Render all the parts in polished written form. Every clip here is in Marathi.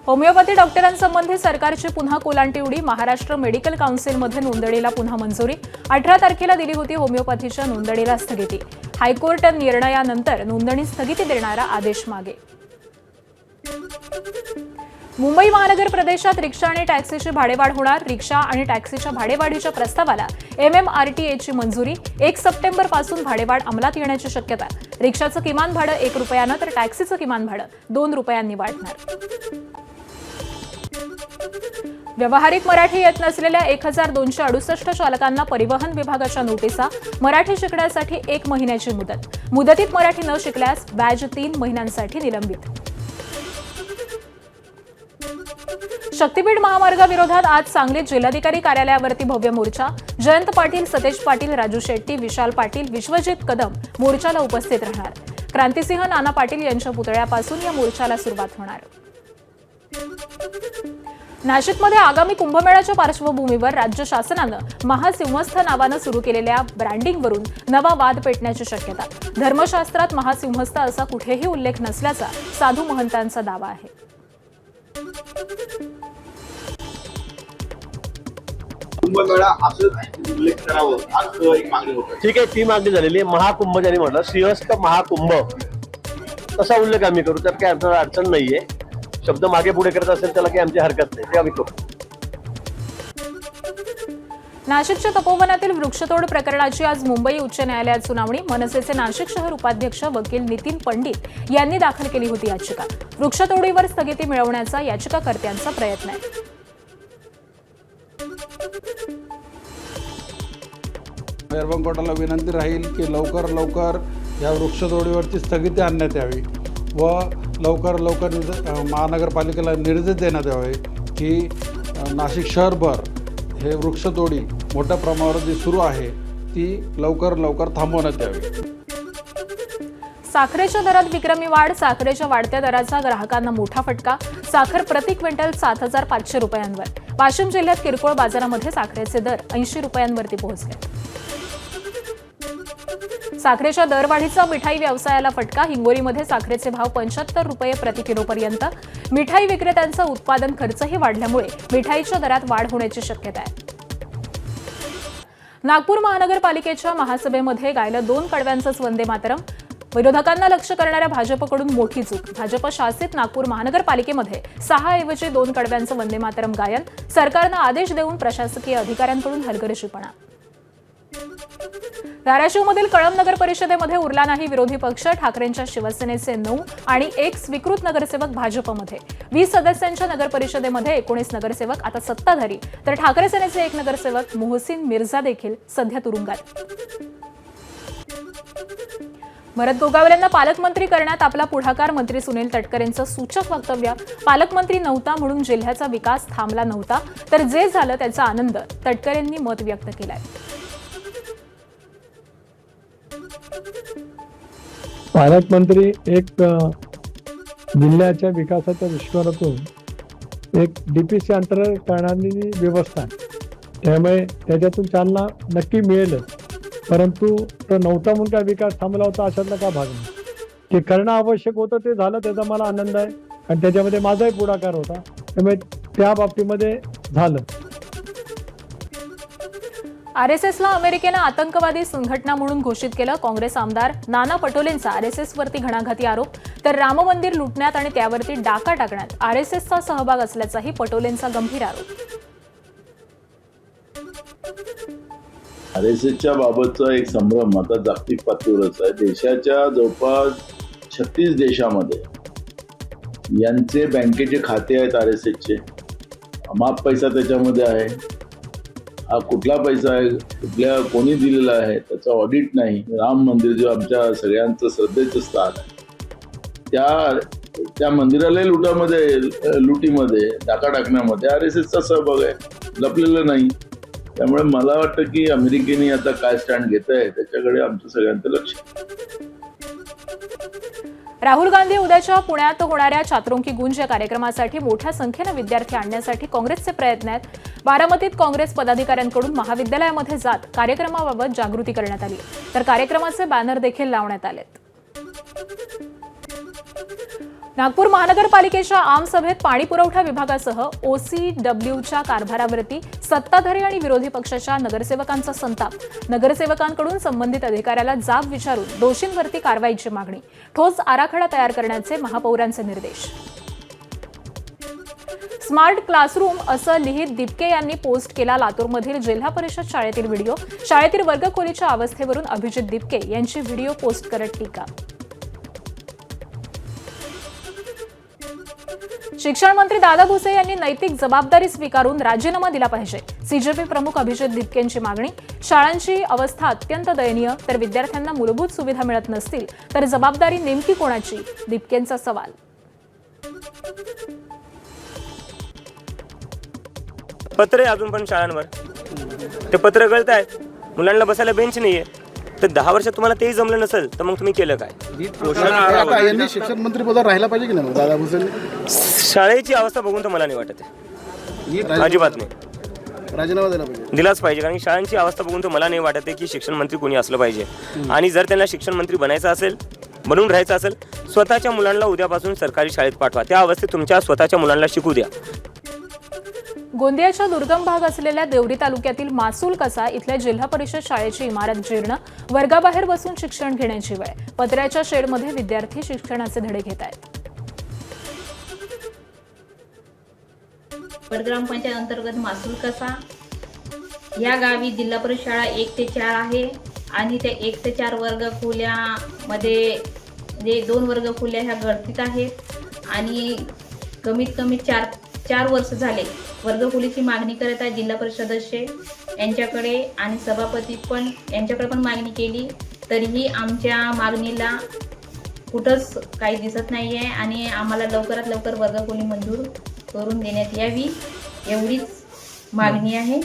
होमिओपॅथी डॉक्टरांसंबंधी सरकारची पुन्हा कोलांटी उडी. महाराष्ट्र मेडिकल काउन्सिलमध्ये नोंदणीला पुन्हा मंजुरी. 18 तारखेला दिली होती होमिओपॅथीच्या नोंदणीला स्थगिती. हायकोर्ट निर्णयानंतर नोंदणी स्थगिती देणारा आदेश मागे. मुंबई महानगर प्रदेशात रिक्षा आणि टॅक्सीची भाडेवाढ होणार. रिक्षा आणि टॅक्सीच्या भाडेवाढीच्या प्रस्तावाला MMRTA मंजुरी. 1 सप्टेंबरपासून भाडेवाढ अंमलात येण्याची शक्यता. रिक्षाचं किमान भाडं 1 रुपयानं तर टॅक्सीचं किमान भाडं 2 रुपयांनी वाढणार. व्यावहारिक मराठी येत नसलेल्या 1268 चालकांना परिवहन विभागाच्या नोटिसा. मराठी शिकण्यासाठी 1 महिन्याची मुदत. मुदतीत मराठी न शिकल्यास बॅज 3 महिन्यांसाठी निलंबित. शक्तीपीठ महामार्गाविरोधात आज सांगलीत जिल्हाधिकारी कार्यालयावरती भव्य मोर्चा. जयंत पाटील, सतेज पाटील, राजू शेट्टी, विशाल पाटील, विश्वजित कदम मोर्चाला उपस्थित राहणार. क्रांतिसिंह नाना पाटील यांच्या पुतळ्यापासून या मोर्चाला सुरुवात होणार. नाशिकमध्ये आगामी कुंभमेळ्याच्या पार्श्वभूमीवर राज्य शासनानं महासिंहस्थ नावानं सुरू केलेल्या ब्रँडिंगवरून नवा वाद पेटण्याची शक्यता. धर्मशास्त्रात महासिंहस्थ असा कुठेही उल्लेख नसल्याचा साधू महंतांचा दावा आहे. कुंभमेळा असं उल्लेख करावं असं एक मागणी होती. ठीक आहे, ती मागणी झालेली आहे. महाकुंभ ज्यांनी म्हटलं सिंहस्थ महाकुंभ तसा उल्लेख आम्ही करू, त्यात काही आमच्याला अडचण नाहीये. शब्द मागे पुढे करत असेल त्याला काही आमची हरकत नाही, ते आम्ही करू. नाशिकच्या तपोवनातील वृक्षतोड प्रकरणाची आज मुंबई उच्च न्यायालयात सुनावणी. मनसेचे नाशिक शहर उपाध्यक्ष वकील नितीन पंडित यांनी दाखल केली होती याचिका. वृक्षतोडीवर स्थगिती मिळवण्याचा याचिकाकर्त्यांचा प्रयत्न आहे. मेहरबान कोर्टाला विनंती राहील की लवकर या वृक्षतोडीवरची स्थगिती आणण्यात यावी व लवकर महानगरपालिकेला निर्देश देण्यात यावे की नाशिक शहरभर हे वृक्षतोडी मोठ्या प्रमाणावर जी सुरू आहे ती लवकर थांबवण्यात यावी. साखरेच्या दरात विक्रमी वाढ. साखरेच्या वाढत्या दराचा ग्राहकांना मोठा फटका. साखर प्रति क्विंटल 7,500 रुपयांवर. वाशिम जिल्ह्यात किरकोळ बाजारामध्ये साखरेचे दर 80 रुपयांवरती पोहोचले. साखरेच्या दरवाढीचा मिठाई व्यवसायाला फटका. हिंगोलीमध्ये साखरेचे भाव 75 रुपये प्रति किलोपर्यंत. मिठाई विक्रेत्यांचा उत्पादन खर्चही वाढल्यामुळे मिठाईच्या दरात वाढ होण्याची शक्यता आहे. नागपूर महानगरपालिकेच्या महासभेमध्ये गायलं 2 कडव्यांचंच वंदे मातरम. विरोधकांना लक्ष्य करणाऱ्या भाजपकडून मोठी चूक. भाजप शासित नागपूर महानगरपालिकेमध्ये 6 ऐवजी 2 कडव्यांचं वंदे मातरम गायन. सरकारनं आदेश देऊन प्रशासकीय अधिकाऱ्यांकडून हलगर्जीपणा. धाराशिवमधील कळंब नगर परिषदेमध्ये उरला नाही विरोधी पक्ष. ठाकरेंच्या शिवसेनेचे 9 आणि 1 स्वीकृत नगरसेवक भाजपमध्ये. 20 सदस्यांच्या नगर परिषदेमध्ये 19 नगरसेवक आता सत्ताधारी, तर ठाकरे सेनेचे 1 नगरसेवक मोहसिन मिर्झा देखील सध्या तुरुंगात. भरत गोगावलेंना पालकमंत्री करण्यात आपला पुढाकार. मंत्री सुनील तटकरेंचं सूचक वक्तव्य. पालकमंत्री नव्हता म्हणून जिल्ह्याचा विकास थांबला नव्हता, तर जे झालं त्याचा आनंद तटकरेंनी मत व्यक्त केलाय. पालकमंत्री एक जिल्ह्याच्या विकासाच्या विश्वातून एक DPC अंतर्गत करणारी व्यवस्था आहे. त्यामुळे त्याच्यातून चालना नक्की मिळेलच, परंतु तो नव्हता म्हणून काय विकास थांबला होता अशातला का भाग नाही. ते करणं आवश्यक होतं, ते झालं, त्याचा मला आनंद आहे आणि त्याच्यामध्ये माझाही पुढाकार होता. त्यामुळे त्या बाबतीमध्ये झालं. RSSला अमेरिकेनं आतंकवादी संघटना म्हणून घोषित केलं. काँग्रेस आमदार नाना पटोलेंचा RSSवरती घणाघाती आरोप. तर राम मंदिर लुटण्यात आणि त्यावरती डाका टाकण्यात RSSचा सहभाग असल्याचाही पटोलेंचा गंभीर आरोप. RSSच्या बाबतचा एक संभ्रम आता जागतिक पातळीवरच आहे. देशाच्या जवळपास 36 देशामध्ये यांचे बँकेचे खाते आहेत. RSSचे अमाप पैसा त्याच्यामध्ये आहे. हा कुठला पैसा आहे, कुठल्या कोणी दिलेला आहे, त्याचा ऑडिट नाही. राम मंदिर जो आमच्या सगळ्यांचं श्रद्धेचं स्थान आहे, त्या मंदिराला लुटीमध्ये डाका टाकण्यामध्ये RSSचा सहभाग आहे, लपलेलं नाही. त्यामुळे मला वाटतं की अमेरिकेने आता काय स्टँड घेत आहे त्याच्याकडे आमचं सगळ्यांचं लक्ष. राहुल गांधी उद्याच्या पुण्यात होणाऱ्या चातरोंकी गुंज या कार्यक्रमासाठी मोठ्या संख्येने विद्यार्थी आणण्यासाठी काँग्रेसचे प्रयत्न आहेत. बारामतीत काँग्रेस पदाधिकाऱ्यांकडून महाविद्यालयामध्ये जात कार्यक्रमाबाबत जागृती करण्यात आली, तर कार्यक्रमाचे बॅनर देखील लावण्यात आलेत. नागपूर महानगरपालिकेच्या आमसभेत पाणी पुरवठा विभागासह OCWच्या कारभारावरती सत्ताधारी आणि विरोधी पक्षाच्या नगरसेवकांचा संताप. नगरसेवकांकडून संबंधित अधिकाऱ्याला जाब विचारून दोषींवरती कारवाईची मागणी. ठोस आराखडा तयार करण्याचे महापौरांचे निर्देश. स्मार्ट क्लासरूम असं लिहित दिपके यांनी पोस्ट केला लातूरमधील जिल्हा परिषद शाळेतील व्हिडिओ. शाळेतील वर्गखोलीच्या अवस्थेवरून अभिजित दिपके यांची व्हिडिओ पोस्ट करत टीका. शिक्षण मंत्री दादा भुसे यांनी नैतिक जबाबदारी स्वीकारून राजीनामा दिला पाहिजे. सीजेपी प्रमुख अभिजित दिपकेंची मागणी. शाळांची अवस्था अत्यंत दयनीय, तर विद्यार्थ्यांना मूलभूत सुविधा मिळत नसतील तर जबाबदारी नेमकी कोणाची? दिपकेंचा सवाल. पत्र आहे अजून पण शाळांवर, ते पत्र गळत आहेत. मुलांना बसायला बेंच नाहीये. तर 10 वर्षात तुम्हाला तेही जमलं नसेल तर मग तुम्ही केलं काय? यांनी शिक्षण मंत्री पदावर राहिला पाहिजे की नाही दादा भुसे? शाळेची अवस्था बघून तर मला नाही वाटत आहे, अजिबात नाही. राजीनामा दिला पाहिजे, दिलाच पाहिजे. कारण शाळांची अवस्था बघून तर मला नाही वाटत आहे की शिक्षण मंत्री कोणी असलं पाहिजे. आणि जर त्यांना शिक्षण मंत्री बनायचं असेल, बनून राहायचं असेल, स्वतःच्या मुलांना उद्यापासून सरकारी शाळेत पाठवा. त्या अवस्थेत तुमच्या स्वतःच्या मुलांना शिकू द्या. गोंदियाच्या दुर्गम भाग असलेल्या देवरी तालुक्यातील मासूल कसा इथल्या जिल्हा परिषद शाळेची इमारत जीर्ण. वर्गाबाहेर बसून शिक्षण घेण्याची वेळ. पत्र्याच्या शेडमध्ये विद्यार्थी शिक्षणाचे धडे घेत आहेत. ग्रामपंचायत अंतर्गत मासूल कसा या गावी जिल्हा परिषद शाळा 1 ते 4 आहे आणि त्या 1 ते 4 वर्ग खोल्यामध्ये 2 वर्ग खोल्या ह्या गळतीत आहेत आणि कमीत कमी 4 वर्ष झाले वर्गखोलीची मागणी करत आहे. जिल्हा परिषद सदस्य यांच्याकडे आणि सभापती पण यांच्याकडे पण मागणी केली, तरीही आमच्या मागणीला कुठंच काही दिसत नाही आहे आणि आम्हाला लवकरात लवकर वर्गखोली मंजूर करून देण्यात यावी एवढीच मागणी आहे.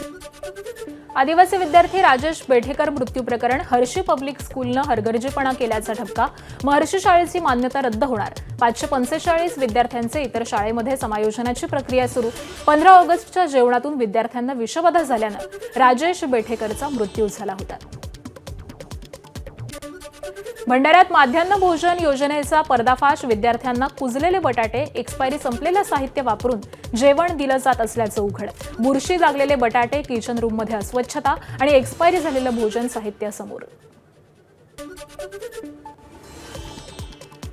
आदिवासी विद्यार्थी राजेश बेठेकर मृत्यू प्रकरण. हर्षी पब्लिक स्कूलनं हरगर्जीपणा केल्याचा ठपका. महर्षी शाळेची मान्यता रद्द होणार. 545 विद्यार्थ्यांचे इतर शाळेमध्ये समायोजनाची प्रक्रिया सुरू. 15 ऑगस्टच्या जेवणातून विद्यार्थ्यांना विषबाधा झाल्यानं राजेश बेठेकरचा मृत्यू झाला होता. भंडाऱ्यात माध्यान्ह भोजन योजनेचा पर्दाफाश. विद्यार्थ्यांना कुजलेले बटाटे, एक्सपायरी संपलेलं साहित्य वापरून जेवण दिलं जात असल्याचं उघड. बुरशी लागलेले बटाटे, किचन रूममध्ये अस्वच्छता आणि एक्सपायरी झालेलं भोजन साहित्य समोर.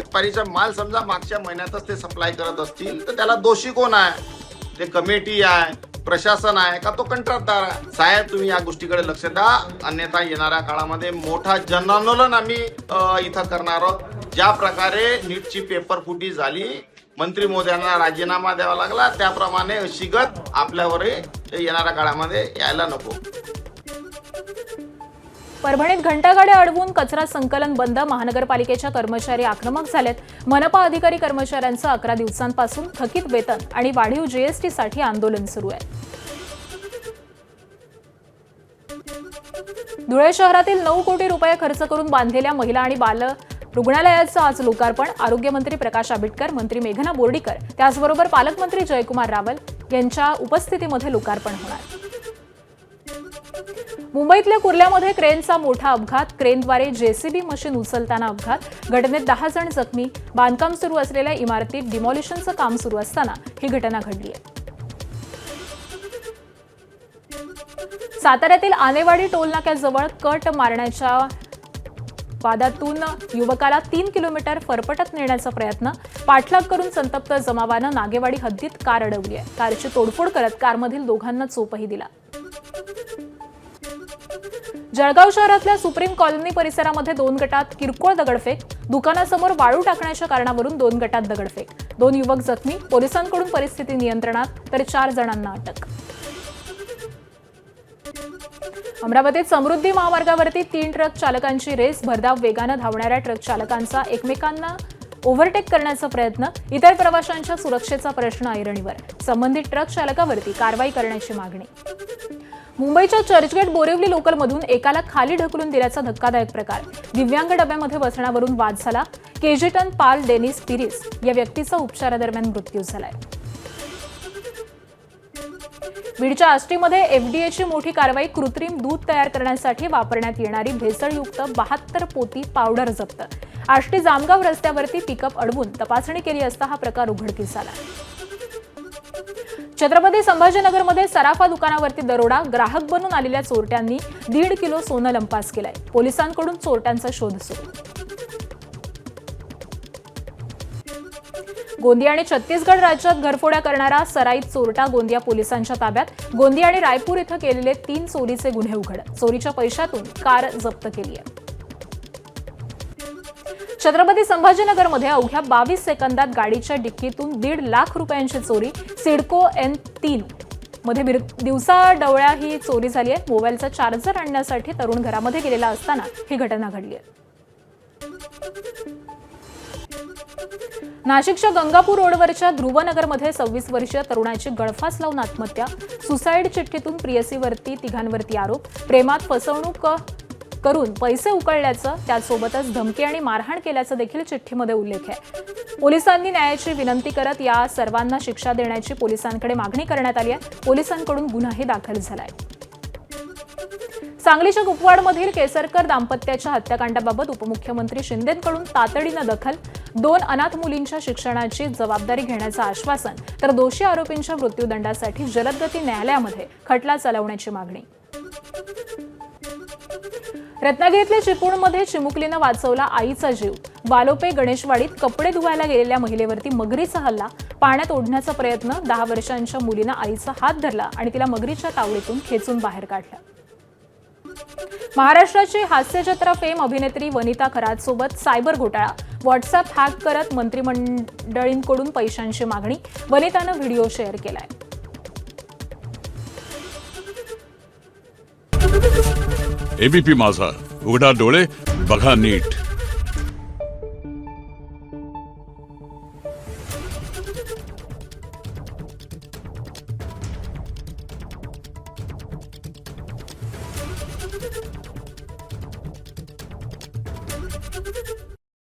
एक्सपायरीचा माल समजा मागच्या महिन्यातच ते सप्लाय करत असतील तर त्याला दोषी कोण आहे? ते कमिटी आहे, प्रशासन आहे का तो कंत्राटदार आहे? साहेब, तुम्ही या गोष्टीकडे लक्ष द्या, अन्यथा येणाऱ्या काळामध्ये मोठा जनआंदोलन आम्ही इथं करणार आहोत. ज्या प्रकारे नीटची पेपर फुटी झाली, मंत्री महोदयांना राजीनामा द्यावा लागला, त्याप्रमाणे अशी गत आपल्यावरही येणाऱ्या काळामध्ये यायला नको. परभणीत घंटागाड्या अडवून कचरा संकलन बंद. महानगरपालिकेच्या कर्मचारी आक्रमक झालेत. मनपा अधिकारी कर्मचाऱ्यांचं 11 दिवसांपासून थकीत वेतन आणि वाढीव जीएसटीसाठी आंदोलन सुरू आहे. धुळे शहरातील 9 कोटी रुपये खर्च करून बांधलेल्या महिला आणि बाल रुग्णालयाचं आज लोकार्पण. आरोग्यमंत्री प्रकाश आंबेडकर, मंत्री मेघना बोर्डीकर, त्याचबरोबर पालकमंत्री जयकुमार रावल यांच्या उपस्थितीमध्ये लोकार्पण होणार. मुंबईतल्या कुर्ल्यामध्ये क्रेनचा मोठा अपघात. क्रेनद्वारे जेसीबी मशीन उचलताना अपघात. घटनेत 10 जण जखमी. बांधकाम सुरू असलेल्या इमारतीत डिमॉलिशनचं काम सुरू असताना ही घटना घडली आहे. साताऱ्यातील आनेवाडी टोलनाक्याजवळ कट मारण्याच्या वादातून युवकाला 3 किलोमीटर फरफटत नेण्याचा प्रयत्न. पाठलाग करून संतप्त जमावानं नागेवाडी हद्दीत कार अडवली आहे. कारची तोडफोड करत कारमधील दोघांना चोपही दिला. जळगाव शहरातल्या सुप्रीम कॉलनी परिसरामध्ये 2 गटात किरकोळ दगडफेक. दुकानासमोर वाळू टाकण्याच्या कारणावरून 2 गटात दगडफेक. 2 युवक जखमी. पोलिसांकडून परिस्थिती नियंत्रणात, तर 4 जणांना अटक. अमरावतीत समृद्धी महामार्गावरती 3 ट्रक चालकांची रेस. भरधाव वेगानं धावणाऱ्या ट्रक चालकांचा एकमेकांना ओव्हरटेक करण्याचा प्रयत्न. इतर प्रवाशांच्या सुरक्षेचा प्रश्न ऐरणीवर. संबंधित ट्रक चालकावरती कारवाई करण्याची मागणी. मुंबईच्या चर्चगेट बोरिवली लोकलमधून एकाला खाली ढकलून दिल्याचा धक्कादायक प्रकार. दिव्यांग डब्यामध्ये बसण्यावरून वाद झाला. केजिटन पाल डेनिस पिरिस या व्यक्तीचा उपचारादरम्यान मृत्यू झालाय. बीडच्या आष्टीमध्ये एफडीएची मोठी कारवाई. कृत्रिम दूध तयार करण्यासाठी वापरण्यात येणारी भेसळयुक्त 72 पोती पावडर जप्त. आष्टी जामगाव रस्त्यावरती पिकअप अडवून तपासणी केली असता हा प्रकार उघडकीस आला. छत्रपती संभाजीनगरमध्ये सराफा दुकानावरती दरोडा. ग्राहक बनून आलेल्या चोरट्यांनी 1.5 किलो सोनं लंपास केलंय. पोलिसांकडून चोरट्यांचा शोध सुरू. गोंदिया आणि छत्तीसगड राज्यात घरफोड्या करणारा सराईत चोरटा गोंदिया पोलिसांच्या ताब्यात. गोंदिया आणि रायपूर इथं केलेले 3 चोरीचे गुन्हे उघड. चोरीच्या पैशातून कार जप्त केली आहे. छत्रपती संभाजीनगरमध्ये अवघ्या 22 सेकंदात गाडीच्या डिक्कीतून 1.5 लाख रुपयांची चोरी. सिडको N3 मध्ये दिवसाढवळ्या ही चोरी झाली आहे. मोबाईलचा चार्जर आणण्यासाठी तरुण घरामध्ये गेलेला असताना ही घटना घडली आहे. नाशिकच्या गंगापूर रोडवरच्या ध्रुवनगरमध्ये 26 वर्षीय तरुणाची गळफास लावून आत्महत्या. सुसाईड चिठ्ठीतून प्रियसीवरती तिघांवरती आरोप. प्रेमात फसवणूक करून पैसे उकळल्याचं, त्यासोबतच धमकी आणि मारहाण केल्याचं देखील चिठ्ठीमध्ये उल्लेख आहे. पोलिसांनी न्यायाची विनंती करत या सर्वांना शिक्षा देण्याची पोलिसांकडे मागणी करण्यात आली आहे. पोलिसांकडून गुन्हाही दाखल झालाय. सांगलीच्या कुपवाडमधील केसरकर दाम्पत्याच्या हत्याकांडाबाबत उपमुख्यमंत्री शिंदेंकडून तातडीनं दखल. 2 अनाथ मुलींच्या शिक्षणाची जबाबदारी घेण्याचं आश्वासन, तर दोषी आरोपींच्या मृत्यूदंडासाठी जलदगती न्यायालयामध्ये खटला चालवण्याची मागणी. रत्नागिरीतल्या चिपळूणमध्ये चिमुकलीनं वाचवला आईचा जीव. वालोपे गणेशवाडीत कपडे धुवायला गेलेल्या महिलेवरती मगरीचा हल्ला. पाण्यात ओढण्याचा प्रयत्न. 10 वर्षांच्या मुलीनं आईचा हात धरला आणि तिला मगरीच्या तावडीतून खेचून बाहेर काढलं. महाराष्ट्राची हास्यजत्रा फेम अभिनेत्री वनिता खरातसोबत सायबर घोटाळा. व्हॉट्सअप हॅक करत मंत्रिमंडळींकडून पैशांची मागणी. वनितानं व्हिडिओ शेअर केलाय. एबीपी माझा, उघडा डोळे बघा नीट.